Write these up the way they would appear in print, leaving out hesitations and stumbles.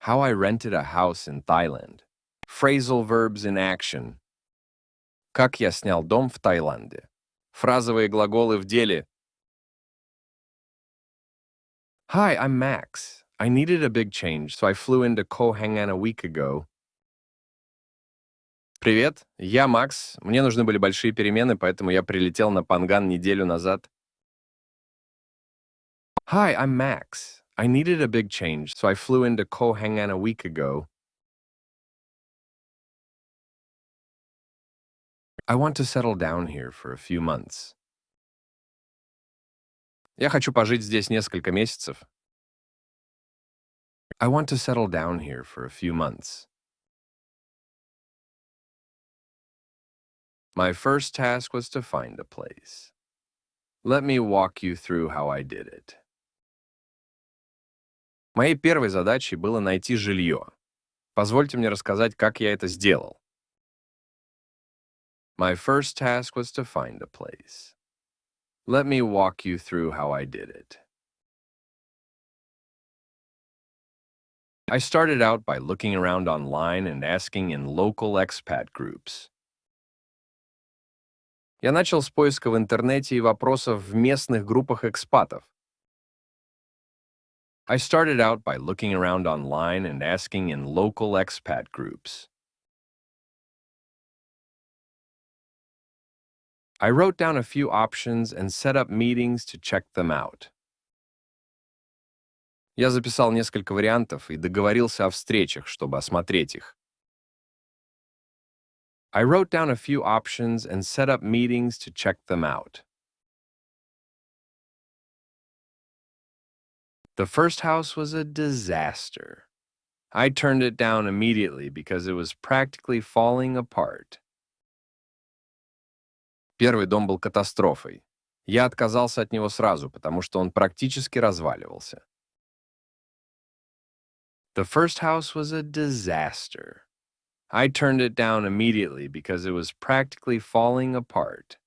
How I rented a house in Thailand. Phrasal verbs in action. Как я снял дом в Таиланде. Фразовые глаголы в деле. Hi, I'm Max. I needed a big change, so I flew into Pangane a week ago. Привет, я Макс. Мне нужны были большие перемены, поэтому я прилетел на Панган неделю назад. Hi, I'm Max. I needed a big change, so I flew into Pangane a week ago. I want to settle down here for a few months. Я хочу пожить здесь несколько месяцев. I want to settle down here for a few months. My first task was to find a place. Let me walk you through how I did it. Моей первой задачей было найти жилье. Позвольте мне рассказать, как я это сделал. My first task was to find a place. Let me walk you through how I did it. I started out by looking around online and asking in local expat groups. Я начал с поиска в интернете и вопросов в местных группах экспатов. I started out by looking around online and asking in local expat groups. I wrote down a few options and set up meetings to check them out. Я записал несколько вариантов и договорился о встречах, чтобы осмотреть их. I wrote down a few options and set up meetings to check them out. The first house was a disaster. I turned it down immediately because it was practically falling apart. Первый дом был катастрофой. Я отказался от него сразу, потому что он практически разваливался. The first house was a disaster. I turned it down immediately because it was practically falling apart.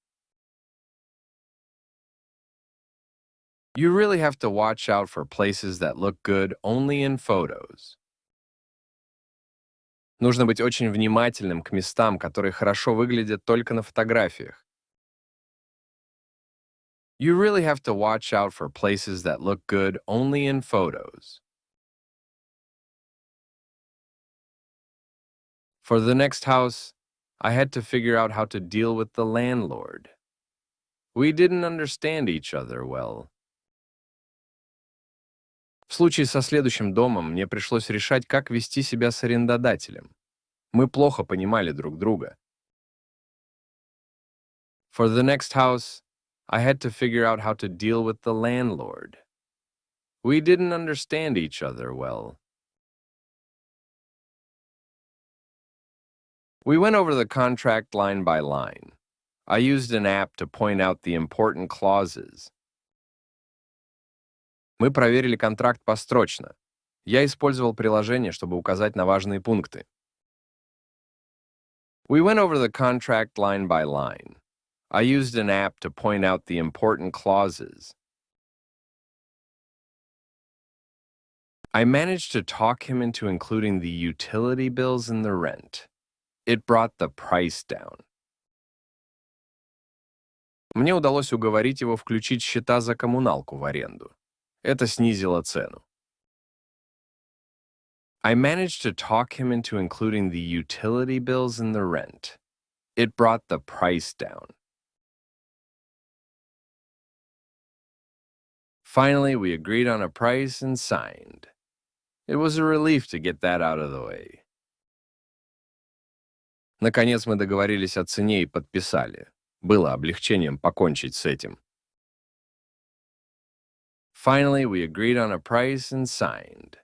You really have to watch out for places that look good only in photos. Нужно быть очень внимательным к местам, которые хорошо выглядят только на фотографиях. You really have to watch out for places that look good only in photos. For the next house, I had to figure out how to deal with the landlord. We didn't understand each other well. В случае со следующим домом мне пришлось решать, как вести себя с арендодателем. Мы плохо понимали друг друга. For the next house, I had to figure out how to deal with the landlord. We didn't understand each other well. We went over the contract line by line. I used an app to point out the important clauses. Мы проверили контракт построчно. Я использовал приложение, чтобы указать на важные пункты. We went over the contract line by line. I used an app to point out the important clauses. I managed to talk him into including the utility bills in the rent. It brought the price down. Мне удалось уговорить его включить счета за коммуналку в аренду. Это снизило цену. I managed to talk him into including the utility bills in the rent. It brought the price down. Finally, we agreed on a price and signed. It was a relief to get that out of the way. Наконец мы договорились о цене и подписали. Было облегчением покончить с этим. Finally, we agreed on a price and signed.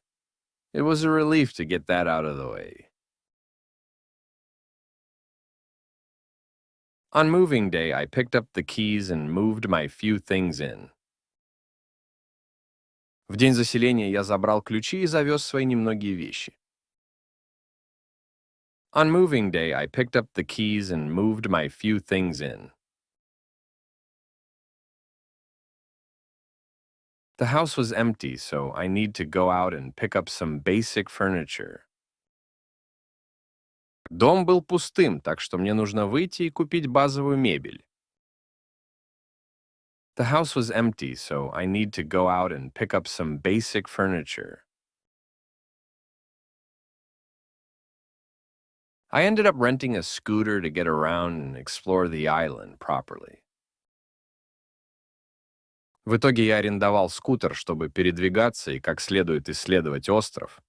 It was a relief to get that out of the way. On moving day, I picked up the keys and moved my few things in. В день заселения я забрал ключи и завез свои немногие вещи. On moving day, I picked up the keys and moved my few things in. The house was empty, so I need to go out and pick up some basic furniture. Дом был пустым, так что мне нужно выйти и купить базовую мебель. The house was empty, so I need to go out and pick up some basic furniture. I ended up renting a scooter to get around and explore the island properly. В итоге я арендовал скутер, чтобы передвигаться и как следует исследовать остров.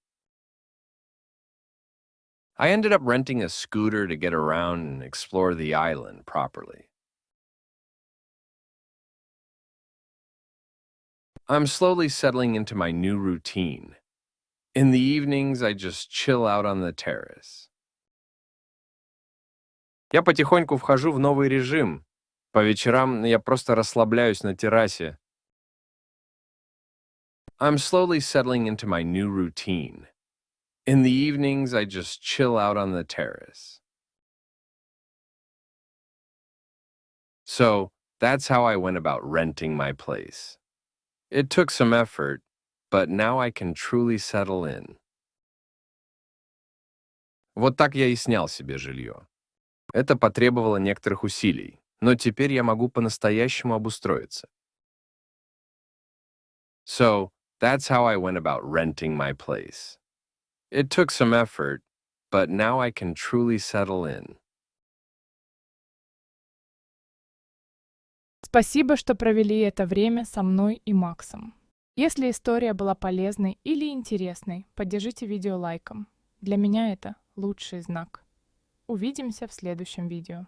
I ended up renting a scooter to get around and explore the island properly. I'm slowly settling into my new routine. In the evenings, I just chill out on the terrace. Я потихоньку вхожу в новый режим. По вечерам я просто расслабляюсь на террасе. I'm slowly settling into my new routine. In the evenings, I just chill out on the terrace. So, that's how I went about renting my place. It took some effort, but now I can truly settle in. Вот так я и снял себе жилье. Это потребовало некоторых усилий, но теперь я могу по-настоящему обустроиться. So, that's how I went about renting my place. It took some effort, but now I can truly settle in. Спасибо, что провели это время со мной и Максом. Если история была полезной или интересной, поддержите видео лайком. Для меня это лучший знак. Увидимся в следующем видео.